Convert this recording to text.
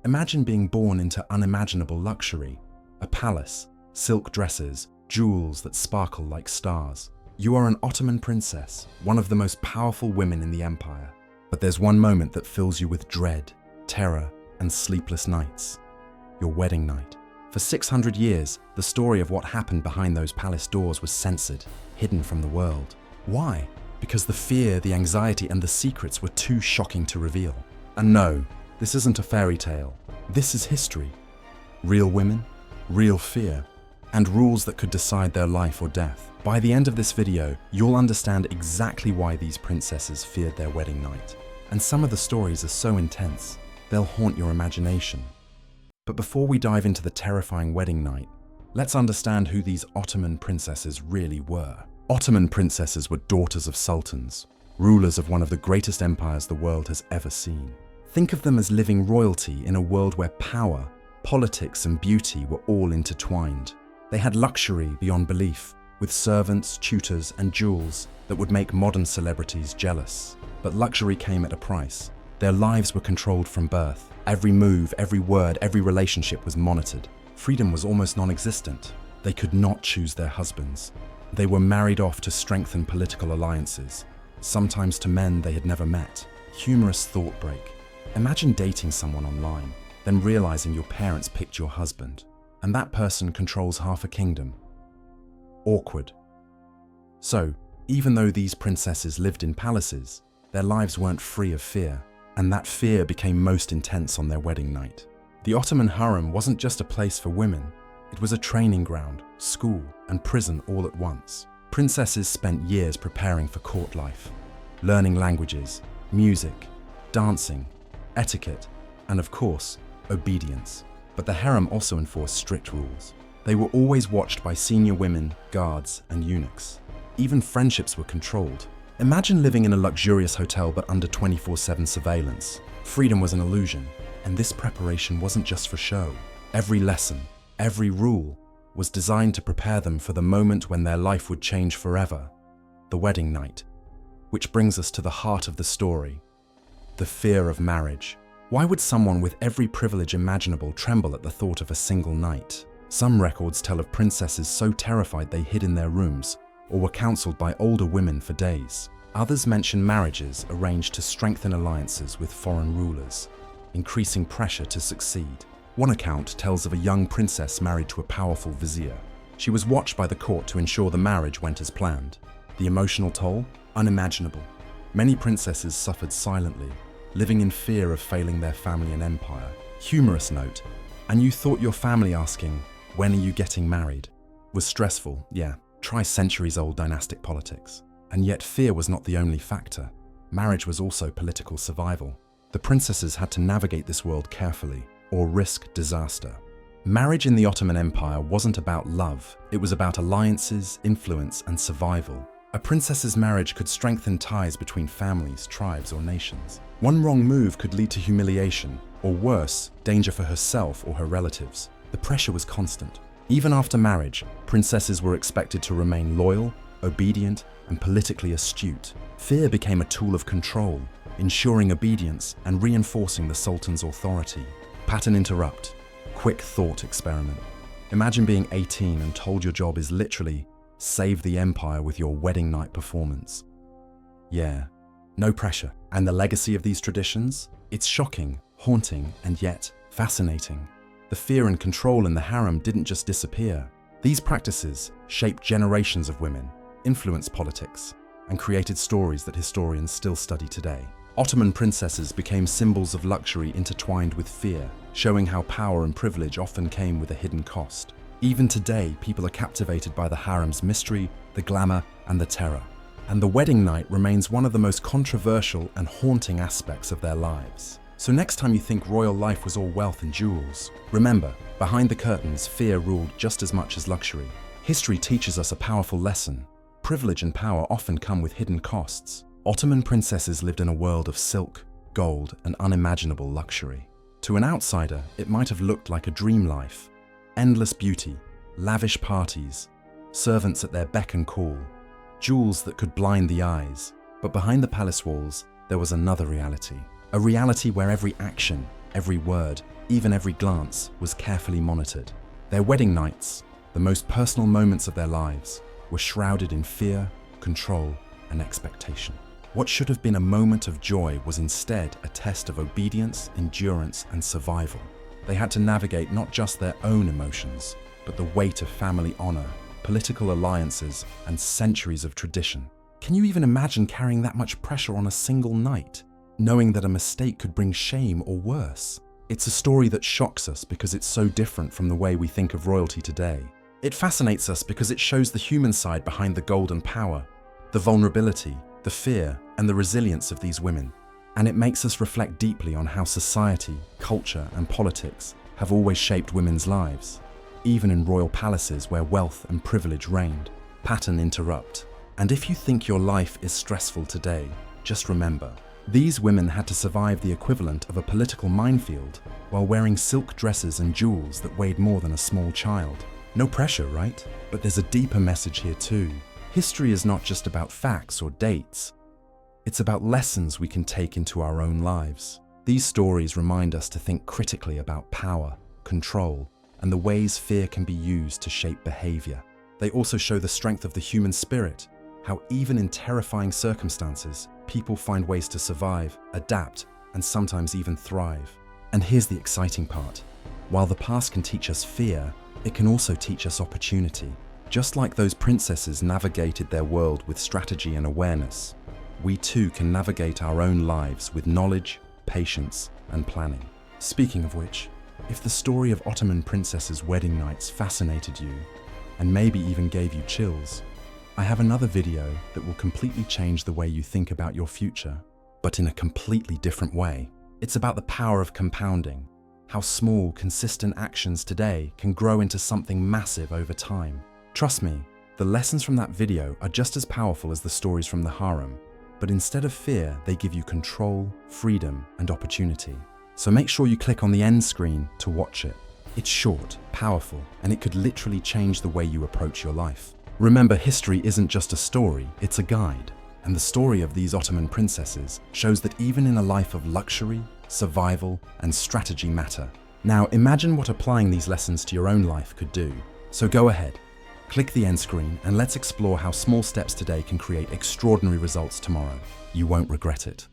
Imagine being born into unimaginable luxury, a palace, silk dresses, jewels that sparkle like stars. You are an Ottoman princess, one of the most powerful women in the empire. But there's one moment that fills you with dread, terror, and sleepless nights. Your wedding night. For 600 years, the story of what happened behind those palace doors was censored, hidden from the world. Why? Because the fear, the anxiety, and the secrets were too shocking to reveal. And no, this isn't a fairy tale. This is history. Real women, real fear, and rules that could decide their life or death. By the end of this video, you'll understand exactly why these princesses feared their wedding night. And some of the stories are so intense, they'll haunt your imagination. But before we dive into the terrifying wedding night, let's understand who these Ottoman princesses really were. Ottoman princesses were daughters of sultans, rulers of one of the greatest empires the world has ever seen. Think of them as living royalty in a world where power, politics, and beauty were all intertwined. They had luxury beyond belief, with servants, tutors, and jewels that would make modern celebrities jealous. But luxury came at a price. Their lives were controlled from birth. Every move, every word, every relationship was monitored. Freedom was almost non-existent. They could not choose their husbands. They were married off to strengthen political alliances, sometimes to men they had never met. Humorous thought break. Imagine dating someone online, then realizing your parents picked your husband, and that person controls half a kingdom. Awkward. So, even though these princesses lived in palaces, their lives weren't free of fear, and that fear became most intense on their wedding night. The Ottoman harem wasn't just a place for women, it was a training ground, school, and prison all at once. Princesses spent years preparing for court life, learning languages, music, dancing, etiquette, and of course, obedience. But the harem also enforced strict rules. They were always watched by senior women, guards, and eunuchs. Even friendships were controlled. Imagine living in a luxurious hotel but under 24/7 surveillance. Freedom was an illusion, and this preparation wasn't just for show. Every lesson, every rule, was designed to prepare them for the moment when their life would change forever, the wedding night. Which brings us to the heart of the story, the fear of marriage. Why would someone with every privilege imaginable tremble at the thought of a single night? Some records tell of princesses so terrified they hid in their rooms, or were counseled by older women for days. Others mention marriages arranged to strengthen alliances with foreign rulers, increasing pressure to succeed. One account tells of a young princess married to a powerful vizier. She was watched by the court to ensure the marriage went as planned. The emotional toll? Unimaginable. Many princesses suffered silently, living in fear of failing their family and empire. Humorous note, and you thought your family asking, "When are you getting married?" was stressful, yeah. Try centuries-old dynastic politics. And yet fear was not the only factor. Marriage was also political survival. The princesses had to navigate this world carefully, or risk disaster. Marriage in the Ottoman Empire wasn't about love, it was about alliances, influence, and survival. A princess's marriage could strengthen ties between families, tribes, or nations. One wrong move could lead to humiliation, or worse, danger for herself or her relatives. The pressure was constant. Even after marriage, princesses were expected to remain loyal, obedient, and politically astute. Fear became a tool of control, ensuring obedience and reinforcing the sultan's authority. Pattern interrupt. Quick thought experiment. Imagine being 18 and told your job is literally save the empire with your wedding night performance. Yeah, no pressure. And the legacy of these traditions? It's shocking, haunting, and yet fascinating. The fear and control in the harem didn't just disappear. These practices shaped generations of women, influenced politics, and created stories that historians still study today. Ottoman princesses became symbols of luxury intertwined with fear, showing how power and privilege often came with a hidden cost. Even today, people are captivated by the harem's mystery, the glamour, and the terror. And the wedding night remains one of the most controversial and haunting aspects of their lives. So next time you think royal life was all wealth and jewels, remember, behind the curtains, fear ruled just as much as luxury. History teaches us a powerful lesson. Privilege and power often come with hidden costs. Ottoman princesses lived in a world of silk, gold, and unimaginable luxury. To an outsider, it might have looked like a dream life. Endless beauty, lavish parties, servants at their beck and call, jewels that could blind the eyes. But behind the palace walls, there was another reality. A reality where every action, Every word, even every glance, was carefully monitored. Their wedding nights, the most personal moments of their lives, were shrouded in fear, control, and expectation. What should have been a moment of joy was instead a test of obedience, endurance, and survival. They had to navigate not just their own emotions, but the weight of family honor, political alliances, and centuries of tradition. Can you even imagine carrying that much pressure on a single night, knowing that a mistake could bring shame or worse? It's a story that shocks us because it's so different from the way we think of royalty today. It fascinates us because it shows the human side behind the golden power, the vulnerability, the fear, and the resilience of these women. And it makes us reflect deeply on how society, culture, and politics have always shaped women's lives. Even in royal palaces where wealth and privilege reigned, pattern interrupt. And if you think your life is stressful today, just remember, these women had to survive the equivalent of a political minefield while wearing silk dresses and jewels that weighed more than a small child. No pressure, right? But there's a deeper message here too. History is not just about facts or dates. It's about lessons we can take into our own lives. These stories remind us to think critically about power, control, and the ways fear can be used to shape behavior. They also show the strength of the human spirit, how even in terrifying circumstances, people find ways to survive, adapt, and sometimes even thrive. And here's the exciting part. While the past can teach us fear, it can also teach us opportunity. Just like those princesses navigated their world with strategy and awareness, we too can navigate our own lives with knowledge, patience, and planning. Speaking of which, if the story of Ottoman princesses' wedding nights fascinated you, and maybe even gave you chills, I have another video that will completely change the way you think about your future, but in a completely different way. It's about the power of compounding, how small, consistent actions today can grow into something massive over time. Trust me, the lessons from that video are just as powerful as the stories from the harem, but instead of fear, they give you control, freedom, and opportunity. So make sure you click on the end screen to watch it. It's short, powerful, and it could literally change the way you approach your life. Remember, history isn't just a story, it's a guide. And the story of these Ottoman princesses shows that even in a life of luxury, survival, and strategy matter. Now imagine what applying these lessons to your own life could do. So go ahead, click the end screen, and let's explore how small steps today can create extraordinary results tomorrow. You won't regret it.